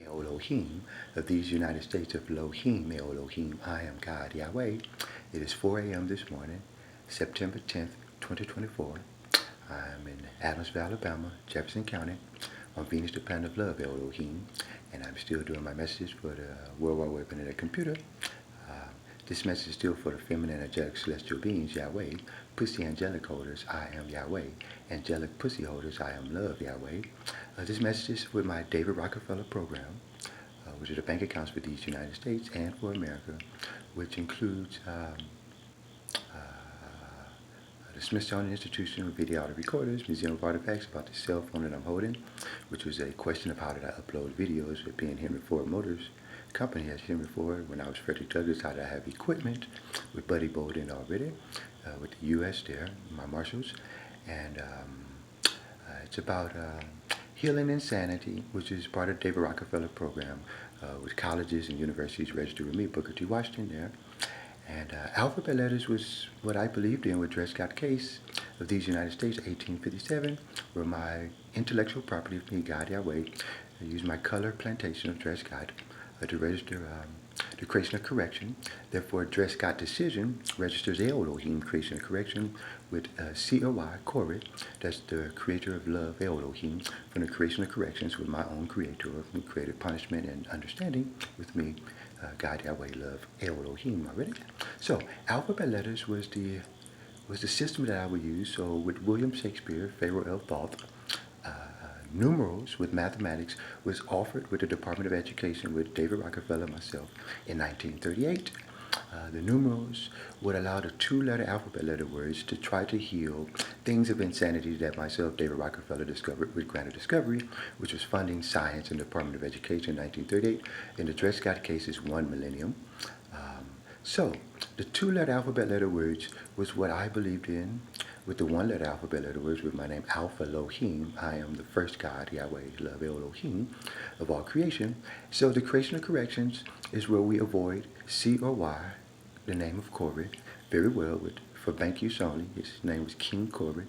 Elohim of these United States of Elohim, Elohim, I am God, Yahweh. It is 4 a.m. this morning, September 10th, 2024. I'm in Adamsville, Alabama, Jefferson County, on Venus, the planet of love, Elohim, and I'm still doing my messages for the World Wide Web Internet computer. This message is still for the feminine angelic celestial beings, Yahweh. Pussy angelic holders, I am Yahweh. Angelic pussy holders, I am love, Yahweh. This message is with my David Rockafellow program, which is the bank accounts for these United States and for America, which includes the Smithsonian Institution video audio recorders, Museum of Artifacts about the cell phone that I'm holding, which was a question of how did I upload videos with being Henry Ford Motors Company as Henry Ford. When I was Frederick Douglass, how did I have equipment with Buddy Bolden already, with the U.S. there, my marshals. And it's about healing insanity, which is part of the David Rockafellow program, with colleges and universities registered with me, Booker T. Washington there. And alphabet letters was what I believed in with Dred Scott case of these United States, 1857, were my intellectual property of me, God Yahweh. I used my color plantation of Dred Scott to register the creation of correction. Therefore, Dred Scott decision registers Elohim, creation of correction, with C-O-Y, Corey. That's the creator of love, Elohim, from the creation of corrections with my own creator, who created punishment and understanding with me, God Yahweh, love, Elohim already. So, alphabet letters was the system that I would use. So, with William Shakespeare, Pharaoh L. Thoth, numerals with mathematics was offered with the Department of Education with David Rockafellow myself in 1938. The numerals would allow the two-letter alphabet letter words to try to heal things of insanity that myself, David Rockafellow, discovered with Granted Discovery, which was funding science in the Department of Education in 1938. In the Dred Scott case is 1 millennium. So the two-letter alphabet letter words was what I believed in, with the one-letter alphabet letter words with my name, Alpha-Elohim. I am the first God, Yahweh, love, Elohim, of all creation. So the creation of corrections is where we avoid C or Y, the name of Corey, very well. For bank use only, his name was King Corey,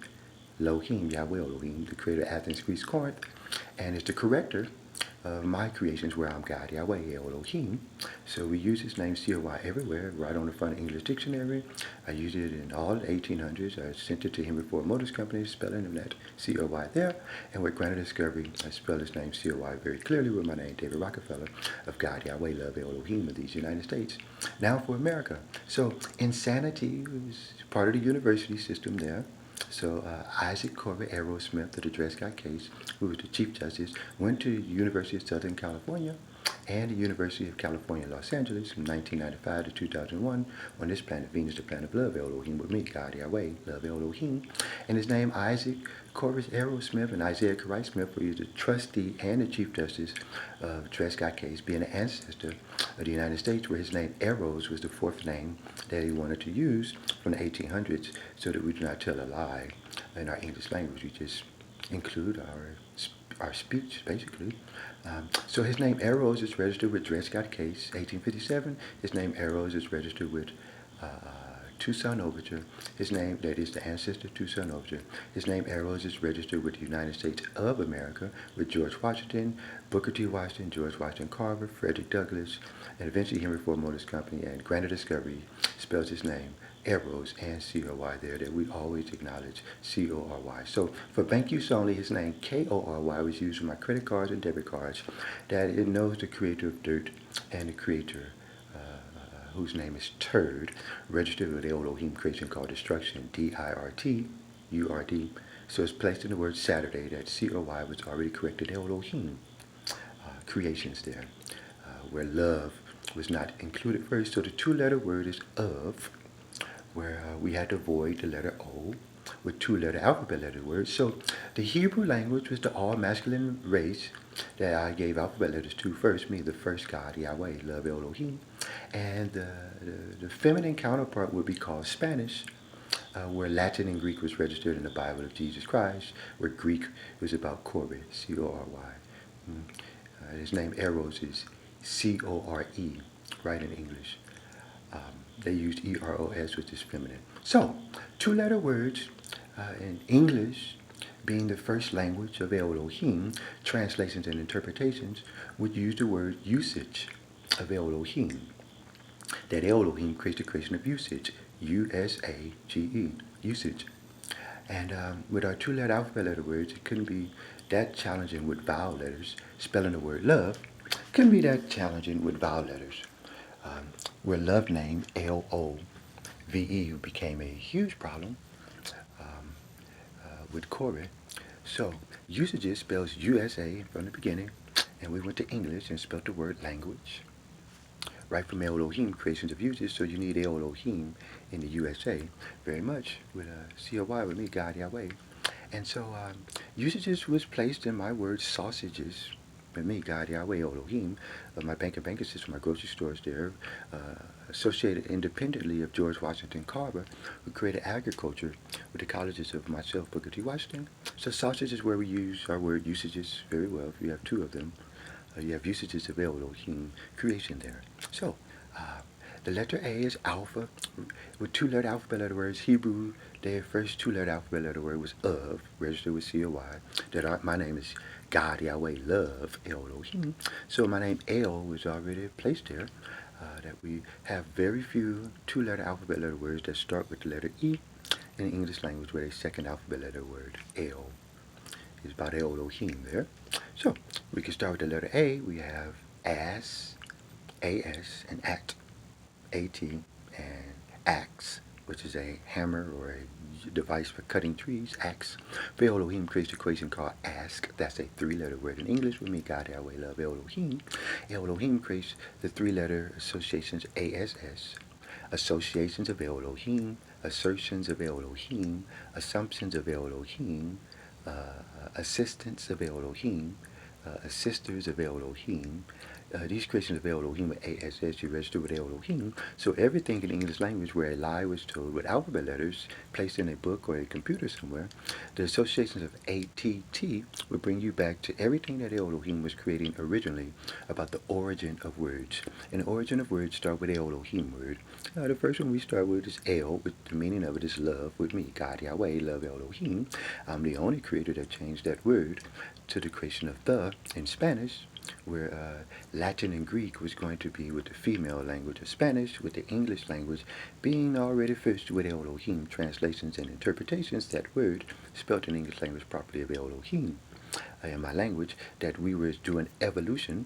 Elohim, Yahweh, Elohim, the creator of Athens, Greece, Corinth, and it's the corrector of my creations where I'm God, Yahweh, Elohim. So we use his name C-O-Y everywhere, right on the front of English Dictionary. I used it in all the 1800s. I sent it to Henry Ford Motors Company, spelling of that C-O-Y there. And with Granted Discovery, I spelled his name C-O-Y very clearly with my name, David Rockafellow, of God, Yahweh, love, Elohim of these United States. Now for America. So insanity was part of the university system there. So Isaac Corey Aerosmith of the Dred Scott case, who was the Chief Justice, went to the University of Southern California and the University of California, Los Angeles from 1995 to 2001 on this planet, Venus, the planet of love, Elohim with me, God Yahweh, love, Elohim. And his name, Isaac Corey Aerosmith and Isaiah Corey Smith, were the trustee and the Chief Justice of the Dred Scott case, being an ancestor of the United States, where his name, Eros, was the fourth name that he wanted to use from the 1800s, so that we do not tell a lie in our English language. We just include our speech, basically. So his name, Eros, is registered with Dred Scott case, 1857. His name, Eros, is registered with Tucson Overture. His name, that is the ancestor Tucson Overture. His name, Eros, is registered with the United States of America with George Washington, Booker T. Washington, George Washington Carver, Frederick Douglass, and eventually Henry Ford Motors Company. And Granted Discovery spells his name, Eros, and C-O-Y there, that we always acknowledge C-O-R-Y. So for bank use only, his name, K-O-R-Y, was used for my credit cards and debit cards, that it knows the creator of dirt and the creator whose name is Turd, registered with the Elohim creation called destruction, D-I-R-T-U-R-D. So it's placed in the word Saturday, that C-O-Y was already corrected, Elohim creations there, where love was not included first. So the two-letter word is of, where we had to avoid the letter O with two-letter alphabet letter words. So the Hebrew language was the all-masculine race that I gave alphabet letters to first, me, the first God, Yahweh, love, Elohim. And the feminine counterpart would be called Spanish, where Latin and Greek was registered in the Bible of Jesus Christ, where Greek was about Corey, C-O-R-Y. His name, Eros, is C-O-R-E, right in English. They used E-R-O-S, which is feminine. So, two-letter words in English being the first language of Elohim, translations and interpretations would use the word usage of Elohim. That Elohim creates the creation of usage, U-S-A-G-E, usage. And with our two-letter alphabet letter words, it couldn't be that challenging with vowel letters. Spelling the word love couldn't be that challenging with vowel letters. Where love name, L-O-V-E, became a huge problem with Corey. So usages spells USA from the beginning, and we went to English and spelled the word language. Right from Elohim, creations of uses, so you need Elohim in the USA very much with C-O-Y with me, God Yahweh. And so usages was placed in my word sausages with me, God Yahweh Elohim, my bank and banking system, my grocery stores there, associated independently of George Washington Carver, who created agriculture with the colleges of myself, Booker T. Washington. So sausage is where we use our word usages very well. If you have two of them, you have usages of Elohim creation there. So the letter A is alpha with two-letter alphabet letter words. Hebrew, their first two-letter alphabet letter word was of, registered with C-O-Y. My name is God Yahweh Love Elohim. So my name El was already placed there. That we have very few two-letter alphabet letter words that start with the letter E in the English language, with a second alphabet letter word, El. Is about Elohim there. So we can start with the letter A. We have as, A-S, and at, A-T, and axe, which is a hammer or a device for cutting trees, axe. For Elohim creates the equation called ask. That's a three-letter word in English with me, God, Yahweh, love, Elohim. Elohim creates the three-letter associations ASS, associations of Elohim, assertions of Elohim, assumptions of Elohim, assistants of Elohim, assisters of Elohim. These creations of Elohim with ASS, you register with Elohim. So everything in the English language where a lie was told with alphabet letters placed in a book or a computer somewhere, the associations of ATT would bring you back to everything that Elohim was creating originally about the origin of words. And the origin of words start with the Elohim word. The first one we start with is El, with the meaning of it is love with me, God Yahweh, love Elohim. I'm the only creator that changed that word to the creation of the in Spanish, where Latin and Greek was going to be with the female language of Spanish, with the English language being already first with Elohim translations and interpretations, that word spelled in English language properly of Elohim. In my language, that we were doing evolution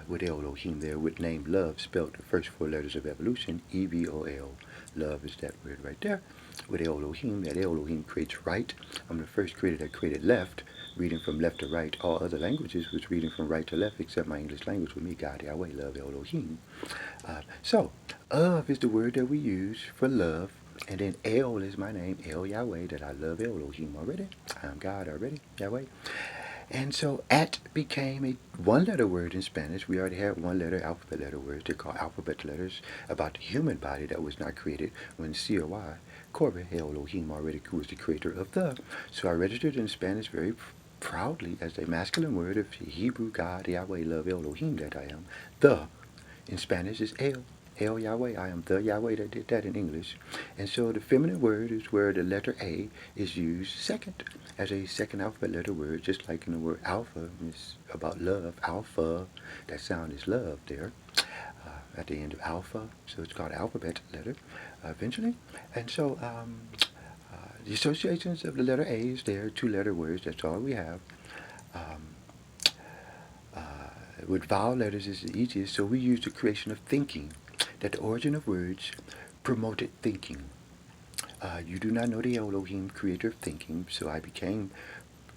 with Elohim there, with name love spelled the first four letters of evolution, E-V-O-L. Love is that word right there. With Elohim, that Elohim creates right. I'm the first creator that created left, reading from left to right. All other languages was reading from right to left, except my English language with me, God, Yahweh, love, Elohim. So, of is the word that we use for love, and then El is my name, El Yahweh, that I love Elohim already. I'm God already, Yahweh. And so at became a one-letter word in Spanish. We already had one-letter alphabet letter words. They're called alphabet letters about the human body that was not created when C-O-Y, Corbe, Elohim, already was the creator of the. So I registered in Spanish very proudly as a masculine word of Hebrew, God, Yahweh, love, Elohim, that I am. The in Spanish is El. El Yahweh, I am the Yahweh that did that in English. And so the feminine word is where the letter A is used second, as a second alphabet letter word, just like in the word alpha is about love. Alpha, that sound is love there at the end of alpha, so it's called alphabet letter eventually. And so the associations of the letter A is there, two-letter words, that's all we have. With vowel letters is the easiest, so we use the creation of thinking, that the origin of words promoted thinking. You do not know the Elohim, creator of thinking, so I became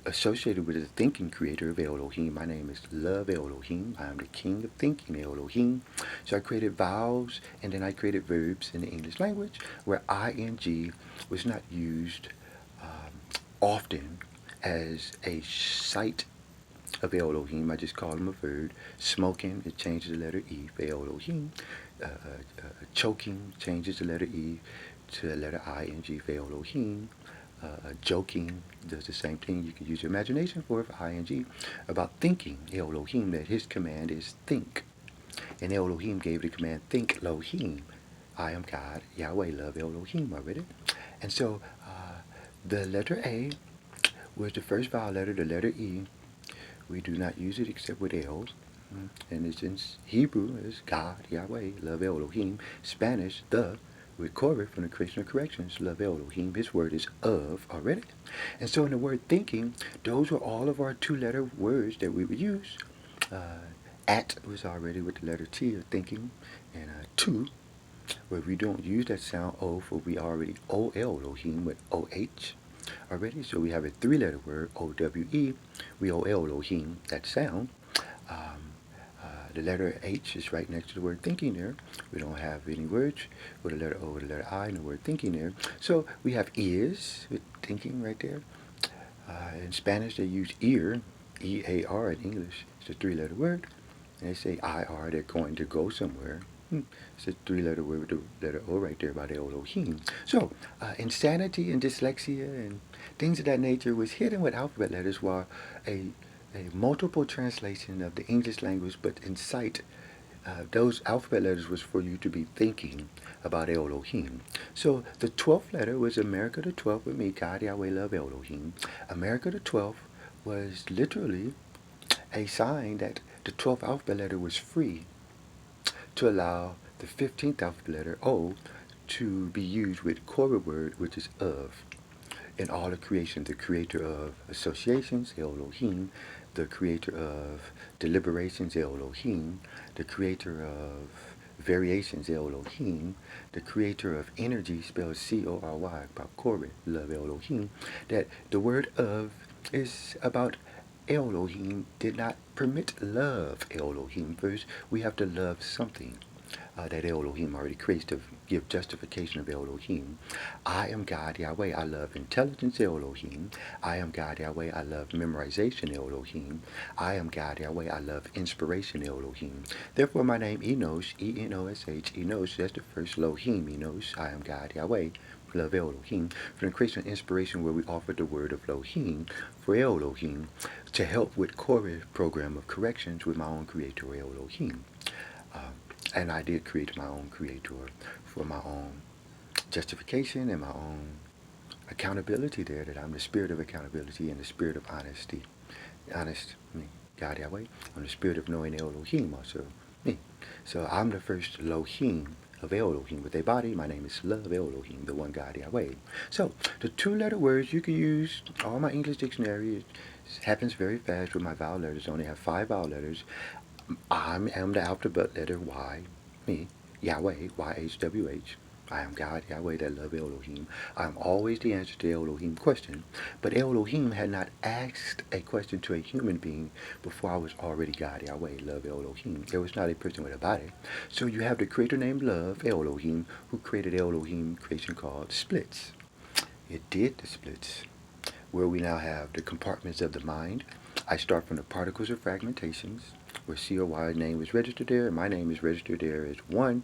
associated with the thinking creator of Elohim. My name is Love Elohim. I am the king of thinking, Elohim. So I created vowels, and then I created verbs in the English language, where ing was not used often as a site of Elohim. I just call him a verb. Smoking, it changes the letter E for Elohim. Choking changes the letter E to the letter ing for Elohim. Joking does the same thing. You can use your imagination for ing. About thinking, Elohim, that his command is think. And Elohim gave the command think Elohim. I am God, Yahweh, love Elohim already. And so the letter A was the first vowel letter, the letter E. We do not use it except with L. And it's in Hebrew is God, Yahweh, love Elohim. Spanish, the, with Korah from the Creation of Corrections, love Elohim. His word is of already. And so in the word thinking, those were all of our two-letter words that we would use. At was already with the letter T of thinking. And to, where we don't use that sound O, for we already O Elohim with OH already. So we have a three-letter word, O-W-E. We O Elohim, that sound. The letter H is right next to the word thinking there. We don't have any words with the letter O or the letter I and the word thinking there. So we have is with thinking right there. In Spanish, they use ear, E-A-R in English. It's a three-letter word. And they say I-R, they're going to go somewhere. It's a three-letter word with the letter O right there by the Elohim. So, insanity and dyslexia and things of that nature was hidden with alphabet letters, while a multiple translation of the English language, but in sight, those alphabet letters was for you to be thinking about Elohim. So the 12th letter was America the 12th with me, God, Yahweh, love Elohim. America the 12th was literally a sign that the 12th alphabet letter was free to allow the 15th alphabet letter, O, to be used with Korah word, which is of. In all of creation, the creator of associations, Elohim, the creator of deliberations, Elohim, the creator of variations, Elohim, the creator of energy, spelled C-O-R-Y, about Korah, love Elohim, that the word of is about Elohim did not permit love Elohim. First, we have to love something that Elohim already creates to give justification of Elohim. I am God, Yahweh. I love intelligence, Elohim. I am God, Yahweh. I love memorization, Elohim. I am God, Yahweh. I love inspiration, Elohim. Therefore, my name, Enos, E-N-O-S-H, Enos, that's the first Elohim, Enos. I am God, Yahweh. Love Elohim. From the creation and inspiration, where we offer the word of Elohim for Elohim to help with Korah program of corrections with my own creator, Elohim. And I did create my own creator for my own justification and my own accountability there, that I'm the spirit of accountability and the spirit of honesty. Honest, me, God Yahweh. I'm the spirit of knowing Elohim also, me. So I'm the first Elohim of Elohim with a body. My name is Love Elohim, the one God Yahweh. So the two-letter words you can use, all my English dictionary, it happens very fast with my vowel letters. I only have 5 vowel letters. I am the alphabet letter Y, me, Yahweh, YHWH. I am God, Yahweh, that love Elohim. I am always the answer to Elohim question. But Elohim had not asked a question to a human being before I was already God, Yahweh, love Elohim. There was not a person with a body. So you have the creator named Love, Elohim, who created Elohim creation called splits. It did the splits, where we now have the compartments of the mind. I start from the particles of fragmentations, where C-O-Y name is registered there, and my name is registered there as one,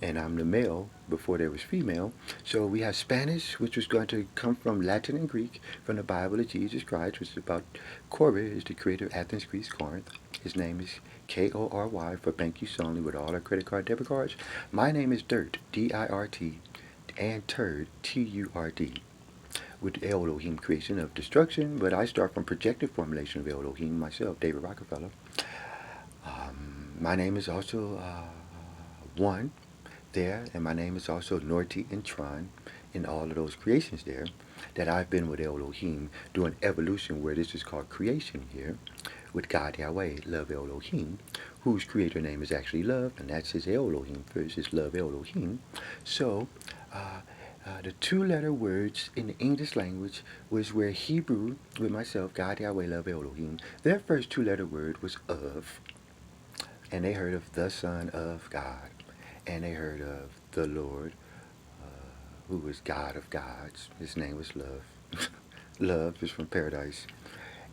and I'm the male before there was female. So we have Spanish, which was going to come from Latin and Greek, from the Bible of Jesus Christ, which is about Korah, is the creator of Athens, Greece, Corinth. His name is K-O-R-Y for bank use only with all our credit card, debit cards. My name is Dirt, D-I-R-T, and Turd, T-U-R-D. With Elohim creation of destruction, but I start from projected formulation of Elohim myself, David Rockafellow. My name is also one there, and my name is also Norti and Tron in all of those creations there, that I've been with Elohim doing evolution, where this is called creation here, with God Yahweh, love Elohim, whose creator name is actually love, and that's his Elohim first, is love Elohim. So, the two-letter words in the English language was where Hebrew, with myself, God, Yahweh, love Elohim, their first two-letter word was of, and they heard of the Son of God, and they heard of the Lord, who was God of gods. His name was Love. Love is from paradise.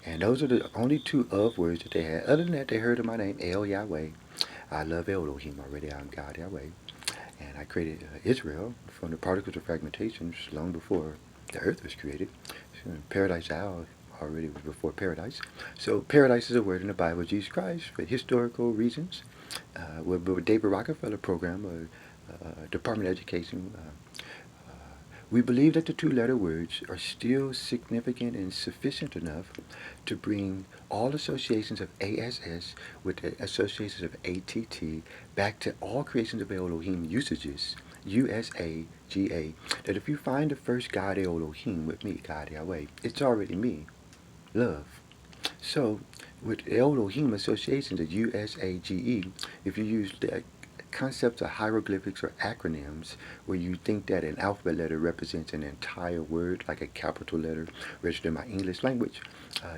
And those are the only two of words that they had. Other than that, they heard of my name, El Yahweh. I love Elohim already. I'm God Yahweh. And I created Israel from the particles of fragmentation long before the earth was created. So paradise already was before paradise. So paradise is a word in the Bible of Jesus Christ for historical reasons. With David Rockafellow program, Department of Education, We believe that the two-letter words are still significant and sufficient enough to bring all associations of ASS with the associations of ATT back to all creations of Elohim usages, USAGA, that if you find the first God Elohim with me, God Yahweh, it's already me, love. So, with Elohim associations of USAGE, if you use the concepts of hieroglyphics or acronyms, where you think that an alphabet letter represents an entire word, like a capital letter registered in my English language,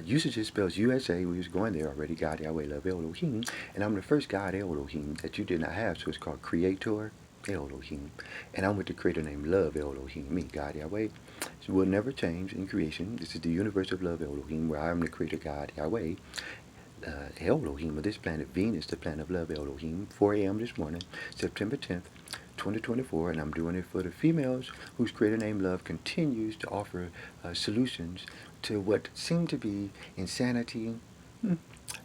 usage spells USA, we was going there already, God Yahweh, love Elohim, and I'm the first God Elohim that you did not have, so it's called Creator Elohim, and I'm with the creator named Love Elohim, me, God Yahweh. So will never change in creation. This is the universe of love Elohim, where I am the creator God Yahweh. Elohim of this planet Venus, the planet of love Elohim, 4 a.m. this morning, September 10th, 2024, and I'm doing it for the females whose creator name love continues to offer solutions to what seem to be insanity,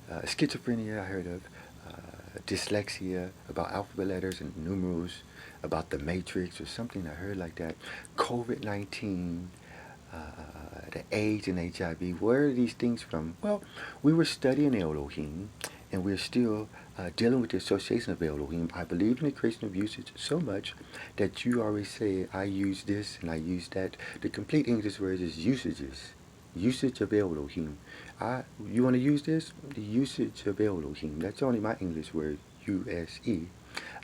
schizophrenia I heard of, dyslexia, about alphabet letters and numerals, about the matrix or something I heard like that, COVID-19, the AIDS and HIV. Where are these things from? Well, we were studying Elohim, and we're still dealing with the association of Elohim. I believe in the creation of usage so much that you always say, I use this and I use that. The complete English word is usages. Usage of Elohim. You want to use this? The usage of Elohim. That's only my English word, U-S-E.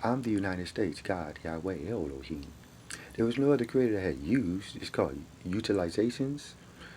I'm the United States God, Yahweh, Elohim. There was no other creator that had used. It's called utilizations.